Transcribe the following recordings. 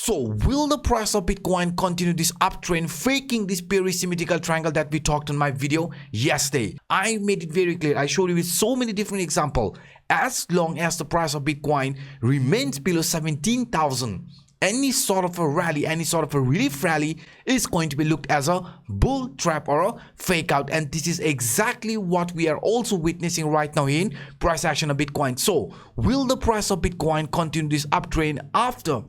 So will the price of Bitcoin continue this uptrend, faking this perisymmetrical triangle that we talked in my video yesterday? I made it very clear. I showed you with so many different examples. As long as the price of Bitcoin remains below 17,000, any sort of a rally, any sort of a relief rally is going to be looked as a bull trap or a fake out. And this is exactly what we are also witnessing right now in price action of Bitcoin. So will the price of Bitcoin continue this uptrend after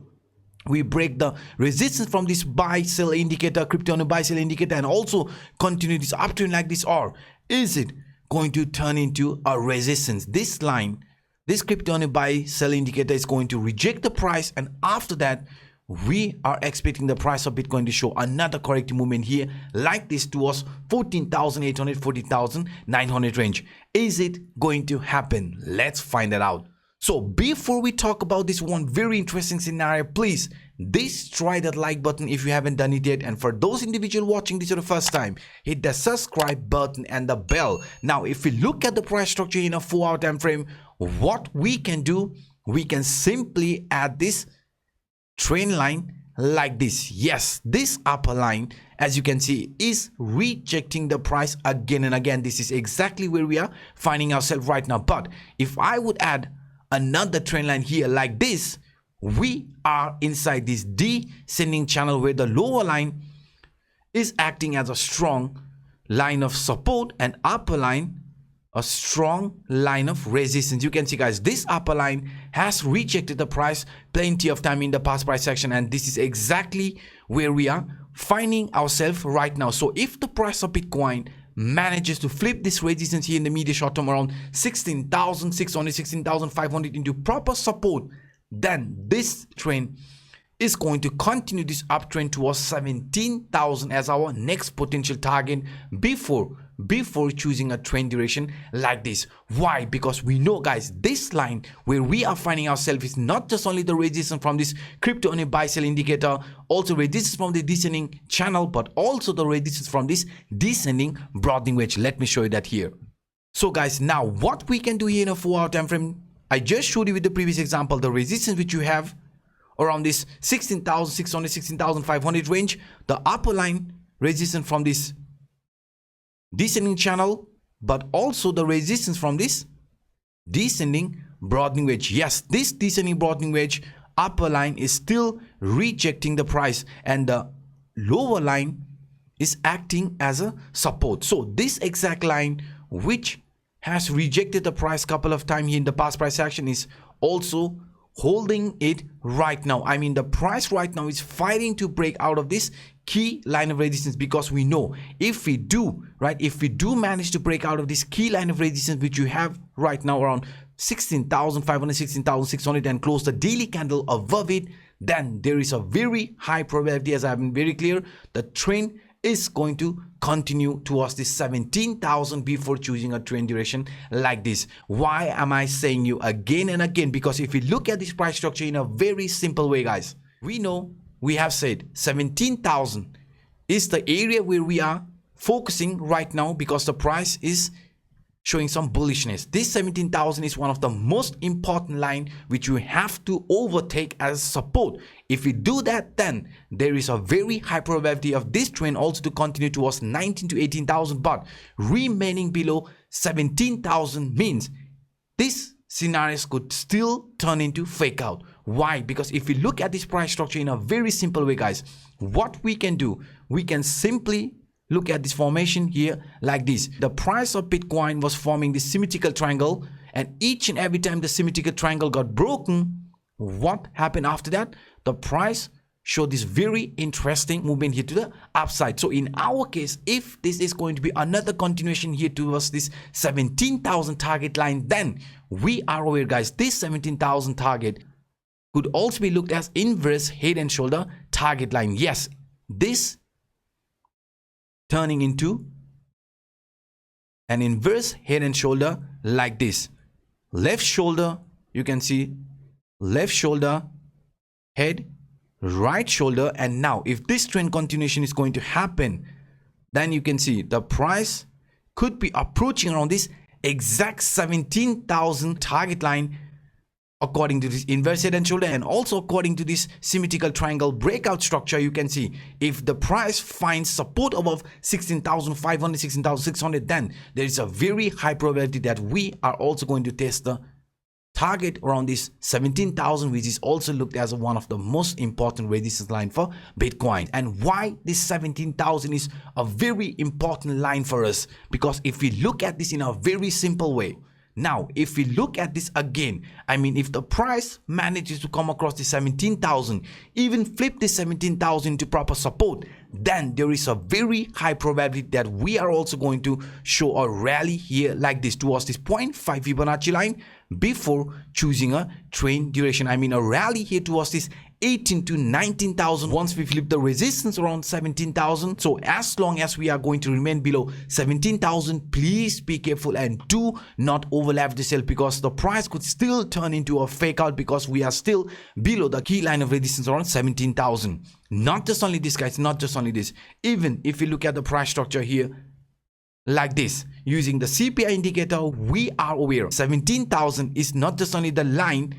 we break the resistance from this buy sell indicator, crypto on a buy sell indicator, and also continue this uptrend like this? Or is it going to turn into a resistance? This line, this crypto on a buy sell indicator, is going to reject the price, and after that we are expecting the price of Bitcoin to show another corrective movement here like this towards 14,800, 14,900 range. Is it going to happen? Let's find that out. So before we talk about this one very interesting scenario, please try that like button if you haven't done it yet, and for those individuals watching this for the first time, hit the subscribe button and the bell. Now if we look at the price structure in a 4-hour time frame, what we can do, we can simply add this trend line like this. Yes, this upper line, as you can see, is rejecting the price again and again. This is exactly where we are finding ourselves right now. But if I would add another trend line here like this, we are inside this descending channel where the lower line is acting as a strong line of support and upper line a strong line of resistance. You can see, guys, this upper line has rejected the price plenty of time in the past price action, and this is exactly where we are finding ourselves right now. So if the price of Bitcoin manages to flip this resistance here in the medium short term around 16,600, 16,500 into proper support, then this trend is going to continue this uptrend towards 17,000 as our next potential target before choosing a trend duration like this. Why? Because we know, guys, this line where we are finding ourselves is not just only the resistance from this crypto on a buy sell indicator, also resistance from the descending channel, but also the resistance from this descending broadening wedge. Let me show you that here. So guys, now what we can do here in a 4-hour time frame, I just showed you with the previous example the resistance which you have around this 16,600, 16,500 range, the upper line resistance from this descending channel, but also the resistance from this descending broadening wedge. Yes, this descending broadening wedge upper line is still rejecting the price, and the lower line is acting as a support. So this exact line which has rejected the price couple of times here in the past price action is also holding it right now. I mean, the price right now is fighting to break out of this key line of resistance, because we know if we do manage to break out of this key line of resistance which you have right now around 16,500, 16,600 and close the daily candle above it, then there is a very high probability, as I have been very clear, the trend is going to continue towards this 17,000 before choosing a trend duration like this. Why am I saying you again and again? Because if we look at this price structure in a very simple way, guys, we know we have said 17,000 is the area where we are focusing right now because the price is showing some bullishness. This 17,000 is one of the most important line which you have to overtake as support. If we do that, then there is a very high probability of this trend also to continue towards 19 to 18,000, but remaining below 17,000 means this scenarios could still turn into fake out. Why? Because if we look at this price structure in a very simple way, guys, what we can do, we can simply look at this formation here like this. The price of Bitcoin was forming this symmetrical triangle, and each and every time the symmetrical triangle got broken, what happened after that? The price showed this very interesting movement here to the upside. So in our case, if this is going to be another continuation here towards this 17,000 target line, then we are aware, guys, this 17,000 target could also be looked as inverse head and shoulder target line. Yes, this turning into an inverse head and shoulder like this. Left shoulder, you can see left shoulder, head, right shoulder. And now if this trend continuation is going to happen, then you can see the price could be approaching around this exact 17,000 target line according to this inverse head and shoulder, and also according to this symmetrical triangle breakout structure, you can see if the price finds support above 16,500, 16,600, then there is a very high probability that we are also going to test the target around this 17,000, which is also looked as one of the most important resistance line for Bitcoin. And why this 17,000 is a very important line for us, because if we look at this in a very simple way, now if we look at this again, I mean, if the price manages to come across the 17,000, even flip the 17,000 into proper support, then there is a very high probability that we are also going to show a rally here like this towards this 0.5 Fibonacci line before choosing a trend duration. I mean, a rally here towards this 18 to 19,000 once we flip the resistance around 17,000. So as long as we are going to remain below 17,000, please be careful and do not overlap the sell, because the price could still turn into a fake out because we are still below the key line of resistance around 17,000. Not just only this, guys, not just only this. Even if we look at the price structure here like this, using the CPI indicator, we are aware 17,000 is not just only the line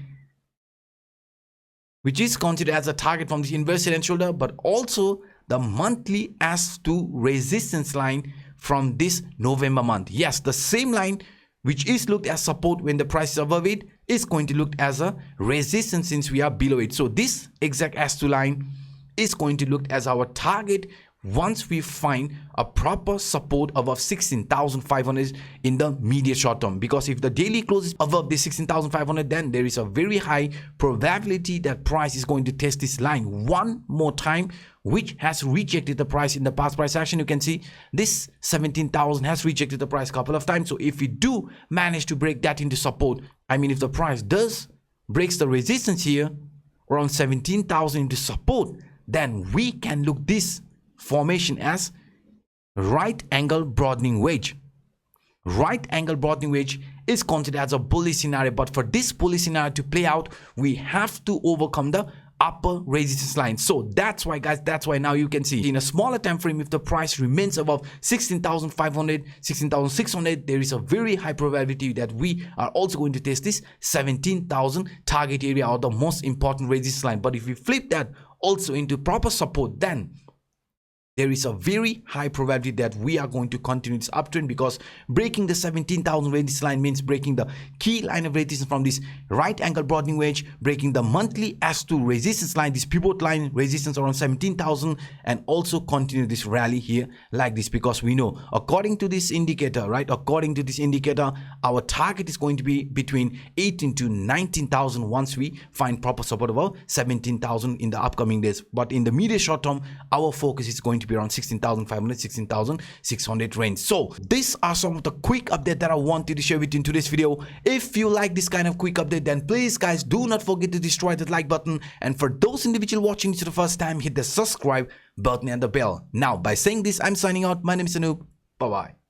which is considered as a target from the inverse head and shoulder, but also the monthly S2 resistance line from this November month. Yes, the same line which is looked as support when the price is above it is going to look as a resistance since we are below it. So this exact S2 line is going to look as our target once we find a proper support above 16,500 in the immediate short term. Because if the daily closes above the 16,500, then there is a very high probability that price is going to test this line one more time, which has rejected the price in the past price action. You can see this 17,000 has rejected the price a couple of times. So if we do manage to break that into support, I mean, if the price does breaks the resistance here around 17,000 into support, then we can look this formation as right angle broadening wedge. Right angle broadening wedge is considered as a bullish scenario, but for this bullish scenario to play out, we have to overcome the upper resistance line. So that's why, guys, that's why now you can see in a smaller time frame, if the price remains above 16,500, 16,600, there is a very high probability that we are also going to test this 17,000 target area, or the most important resistance line. But if we flip that also into proper support, then there is a very high probability that we are going to continue this uptrend, because breaking the 17,000 resistance line means breaking the key line of resistance from this right angle broadening wedge, breaking the monthly S2 resistance line, this pivot line resistance around 17,000, and also continue this rally here like this, because we know according to this indicator, right, according to this indicator, our target is going to be between 18 to 19,000 once we find proper support above 17,000 in the upcoming days. But in the immediate short term, our focus is going to be around 16,500, 16,600 range. So these are some of the quick update that I wanted to share with you in today's video. If you like this kind of quick update, then please, guys, do not forget to destroy that like button, and for those individuals watching this for the first time, hit the subscribe button and the bell. Now, by saying this, I'm signing out. My name is Anup. Bye bye.